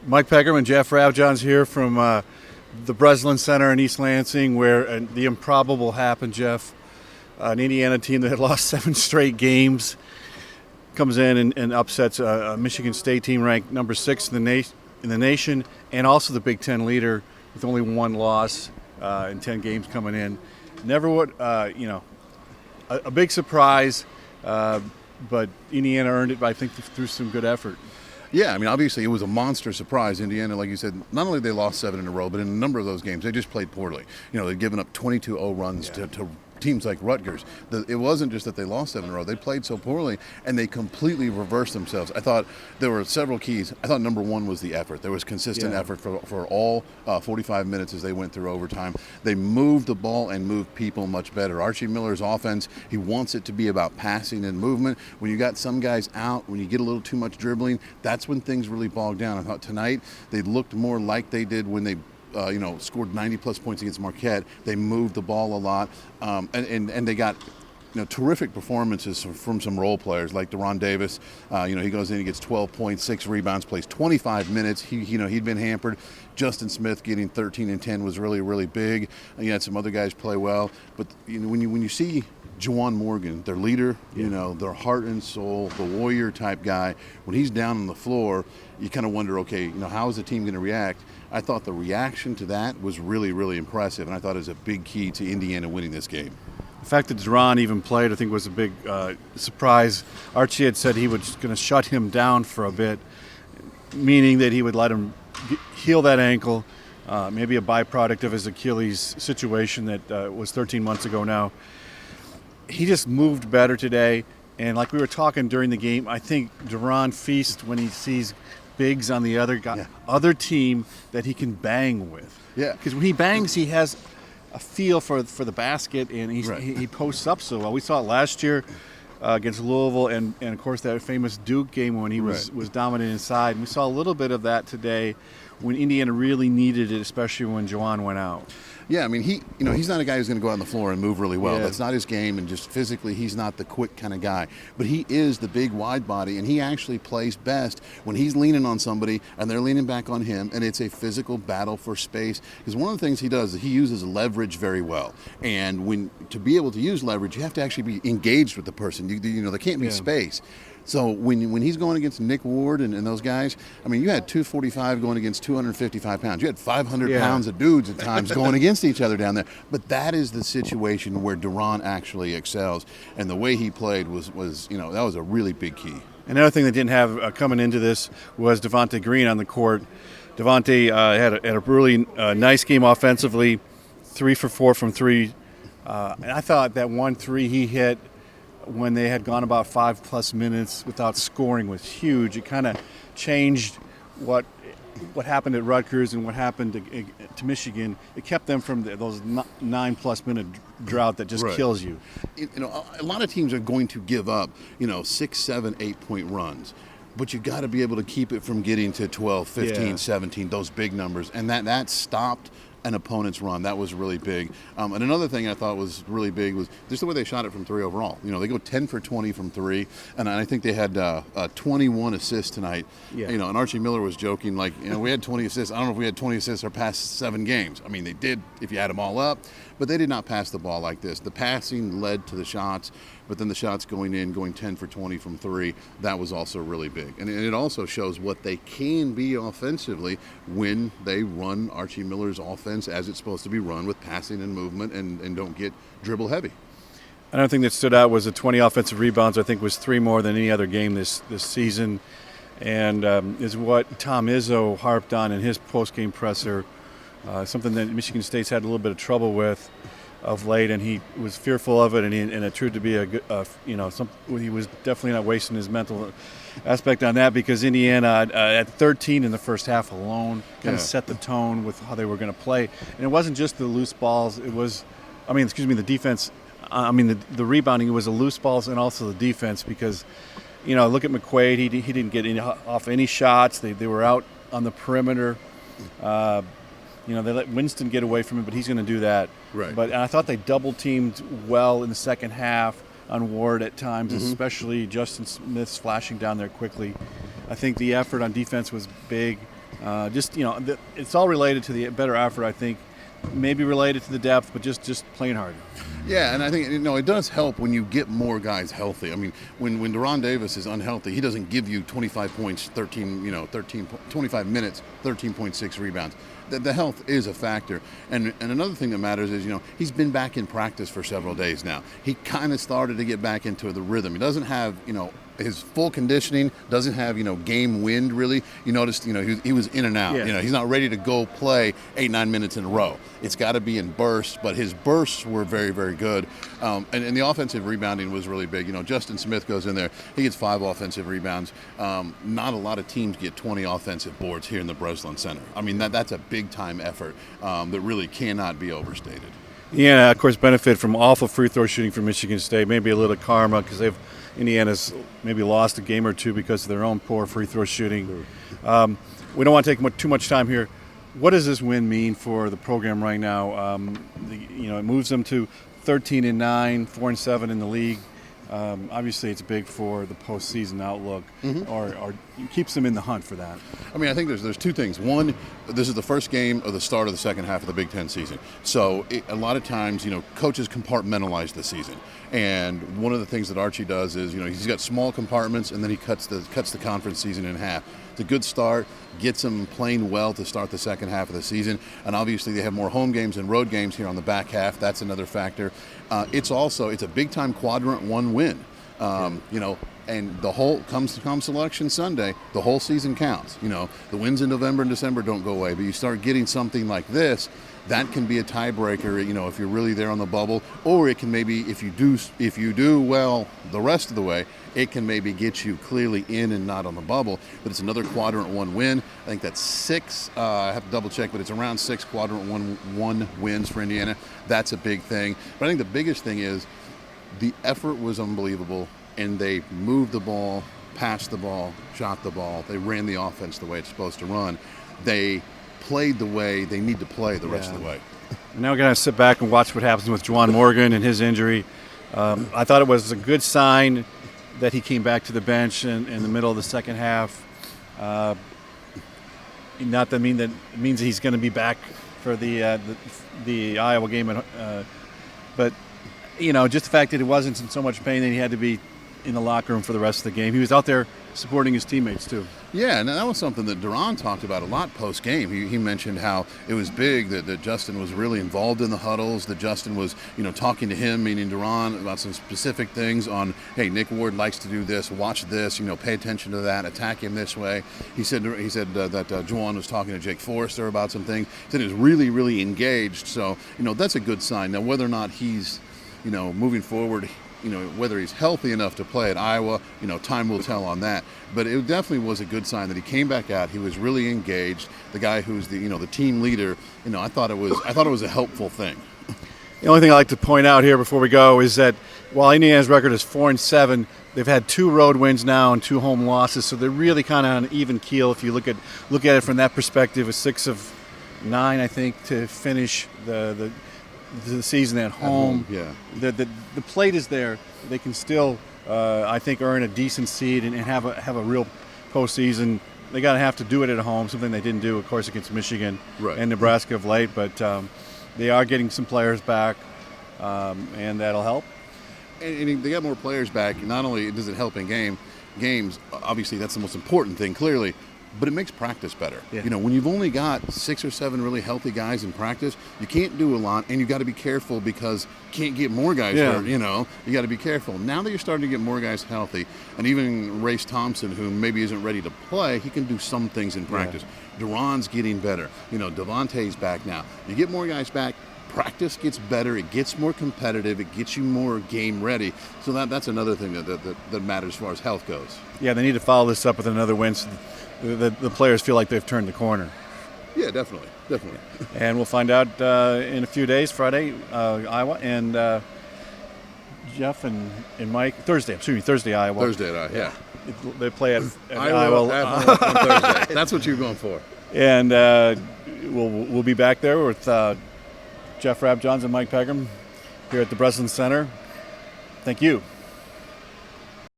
Mike Pegram and Jeff Rabjohns here from the Breslin Center in East Lansing, where the improbable happened, Jeff. An Indiana team that had lost 7 straight games comes in and upsets a Michigan State team ranked number 6 in the nation, and also the Big Ten leader with only 1 loss in 10 games coming in. Never would, a big surprise, but Indiana earned it, I think, through some good effort. Yeah, I mean, obviously it was a monster surprise. Indiana, like you said, not only they lost 7 in a row, but in a number of those games, they just played poorly. They'd given up 22-0 runs to teams like Rutgers. It wasn't just that they lost 7 in a row. They played so poorly, and they completely reversed themselves. I thought there were several keys. I thought number 1 was the effort. There was consistent effort for all 45 minutes as they went through overtime. They moved the ball and moved people much better. Archie Miller's offense, he wants it to be about passing and movement. When you got some guys out, when you get a little too much dribbling, that's when things really bog down. I thought tonight they looked more like they did when they scored 90-plus points against Marquette. They moved the ball a lot, and they got terrific performances from some role players like Deron Davis. He goes in, he gets 12 points, 6 rebounds, plays 25 minutes. He'd been hampered. Justin Smith getting 13 and 10 was really, really big. You had some other guys play well, but when you see Juwan Morgan, their leader, their heart and soul, the warrior type guy, when he's down on the floor, you kind of wonder, okay, how is the team going to react? I thought the reaction to that was really, really impressive, and I thought it was a big key to Indiana winning this game. The fact that Deron even played, I think, was a big surprise. Archie had said he was going to shut him down for a bit, meaning that he would let him heal that ankle, maybe a byproduct of his Achilles situation that was 13 months ago now. He just moved better today, and like we were talking during the game, I think Deron feasts when he sees bigs on the other team that he can bang with. Yeah. Because when he bangs, he has a feel for the basket, and he posts up so well. We saw it last year against Louisville, and of course that famous Duke game when he was dominant inside. And we saw a little bit of that today when Indiana really needed it, especially when Juwan went out. Yeah, I mean, he's not a guy who's going to go out on the floor and move really well. Yeah. That's not his game, and just physically, he's not the quick kind of guy. But he is the big wide body, and he actually plays best when he's leaning on somebody and they're leaning back on him, and it's a physical battle for space. Because one of the things he does is he uses leverage very well. And to be able to use leverage, you have to actually be engaged with the person. There can't be space. So when he's going against Nick Ward and those guys, I mean, you had 245 going against 255 pounds. You had 500 pounds of dudes at times going against each other down there. But that is the situation where Deron actually excels. And the way he played was that was a really big key. Another thing that didn't have coming into this was Devontae Green on the court. Devontae had a really nice game offensively, 3 for 4 from 3. And I thought that 1-3 he hit when they had gone about 5+ minutes without scoring was huge. It kind of changed what happened at Rutgers and what happened to Michigan. It kept them from those 9+ minute drought that just kills you. A lot of teams are going to give up 6, 7, 8 point runs, but you got to be able to keep it from getting to 12, 15, 17, those big numbers, and that stopped an opponent's run. That was really big. And another thing I thought was really big was just the way they shot it from 3 overall. They go 10 for 20 from 3, and I think they had 21 assists tonight. Yeah. And Archie Miller was joking, like, we had 20 assists. I don't know if we had 20 assists our past 7 games. I mean, they did if you add them all up, but they did not pass the ball like this. The passing led to the shots, but then the shots going 10 for 20 from 3, that was also really big. And it also shows what they can be offensively when they run Archie Miller's offense as it's supposed to be run, with passing and movement, and don't get dribble heavy. Another thing that stood out was the 20 offensive rebounds. I think was 3 more than any other game this season, and is what Tom Izzo harped on in his post-game presser, something that Michigan State's had a little bit of trouble with of late, and he was fearful of it, and it proved to be a good, he was definitely not wasting his mental aspect on that, because Indiana at 13 in the first half alone kind of set the tone with how they were going to play. And it wasn't just the loose balls, it was, the defense, the rebounding, it was the loose balls and also the defense, because, look at McQuaid, he didn't get off any shots, they were out on the perimeter. They let Winston get away from it, but he's going to do that. Right. But I thought they double-teamed well in the second half on Ward at times, especially Justin Smith flashing down there quickly. I think the effort on defense was big. Just it's all related to the better effort, I think. Maybe related to the depth, but just playing harder. Yeah, and I think it does help when you get more guys healthy. I mean, when Deron Davis is unhealthy, he doesn't give you 25 points, 25 minutes, 13.6 rebounds. The health is a factor, and another thing that matters is he's been back in practice for several days now. He kind of started to get back into the rhythm. He doesn't have his full conditioning, doesn't have game wind really. You noticed he was in and out. Yeah. He's not ready to go play 8-9 minutes in a row. It's got to be in bursts, but his bursts were very, very good. And the offensive rebounding was really big. Justin Smith goes in there, he gets 5 offensive rebounds. Not a lot of teams get 20 offensive boards here in the Breslin Center. I mean, that's a big time effort that really cannot be overstated. Yeah, of course, benefit from awful free throw shooting from Michigan State. Maybe a little karma because Indiana's maybe lost a game or two because of their own poor free throw shooting. We don't want to take too much time here. What does this win mean for the program right now? It moves them to 13-9, 4-7 in the league. Obviously, it's big for the postseason outlook, or keeps them in the hunt for that. I mean, I think there's 2 things. One, this is the first game of the start of the second half of the Big Ten season. So a lot of times, coaches compartmentalize the season. And one of the things that Archie does is, he's got small compartments, and then he cuts the conference season in half. It's a good start, gets them playing well to start the second half of the season. And obviously, they have more home games and road games here on the back half. That's another factor. It's a big-time quadrant 1 win. And the whole come Selection Sunday, the whole season counts. The wins in November and December don't go away, but you start getting something like this, that can be a tiebreaker. If you're really there on the bubble, or it can maybe if you do well the rest of the way, it can maybe get you clearly in and not on the bubble. But it's another quadrant 1 win. I think that's 6. I have to double check, but it's around 6 quadrant 1 wins for Indiana. That's a big thing. But I think the biggest thing is the effort was unbelievable. And they moved the ball, passed the ball, shot the ball. They ran the offense the way it's supposed to run. They played the way they need to play the rest of the way. Now we're going to sit back and watch what happens with Juwan Morgan and his injury. I thought it was a good sign that he came back to the bench in the middle of the second half. Not that it means he's going to be back for the Iowa game, but just the fact that he wasn't in so much pain that he had to be in the locker room for the rest of the game. He was out there supporting his teammates too. Yeah, and that was something that Deron talked about a lot post-game. He mentioned how it was big that Justin was really involved in the huddles, that Justin was, talking to him, meaning Deron, about some specific things on, hey, Nick Ward likes to do this, watch this, pay attention to that, attack him this way. He said that Juwan was talking to Jake Forrester about some things. He said he was really, really engaged. So, that's a good sign. Now, whether or not he's, moving forward, whether he's healthy enough to play at Iowa, time will tell on that. But it definitely was a good sign that he came back out. He was really engaged. The guy who's the team leader, I thought it was a helpful thing. The only thing I'd like to point out here before we go is that while Indiana's record is 4-7, they've had 2 road wins now and 2 home losses, so they're really kind of on an even keel. If you look at it from that perspective, a 6 of 9, I think, to finish the season at home. Yeah. The plate is there. They can still, I think, earn a decent seed and have a real postseason. They got to have to do it at home, something they didn't do, of course, against Michigan and Nebraska of late. But they are getting some players back, and that'll help. And they got more players back. Not only does it help in games, obviously that's the most important thing, clearly, but it makes practice better. Yeah. When you've only got 6 or 7 really healthy guys in practice, you can't do a lot, and you got to be careful because you can't get more guys hurt. You got to be careful. Now that you're starting to get more guys healthy, and even Race Thompson, who maybe isn't ready to play, he can do some things in practice. Yeah. Duran's getting better. Devontae's back now. You get more guys back, practice gets better, it gets more competitive, it gets you more game ready. So that's another thing that matters as far as health goes. Yeah, they need to follow this up with another win so the players feel like they've turned the corner. Yeah, definitely. And we'll find out in a few days, Friday, Iowa, and Jeff and Mike, Thursday, Iowa. Thursday at Iowa, yeah. They play at Iowa on Thursday. That's what you're going for. And we'll be back there with Jeff Rabjohns and Mike Pegram here at the Breslin Center. Thank you.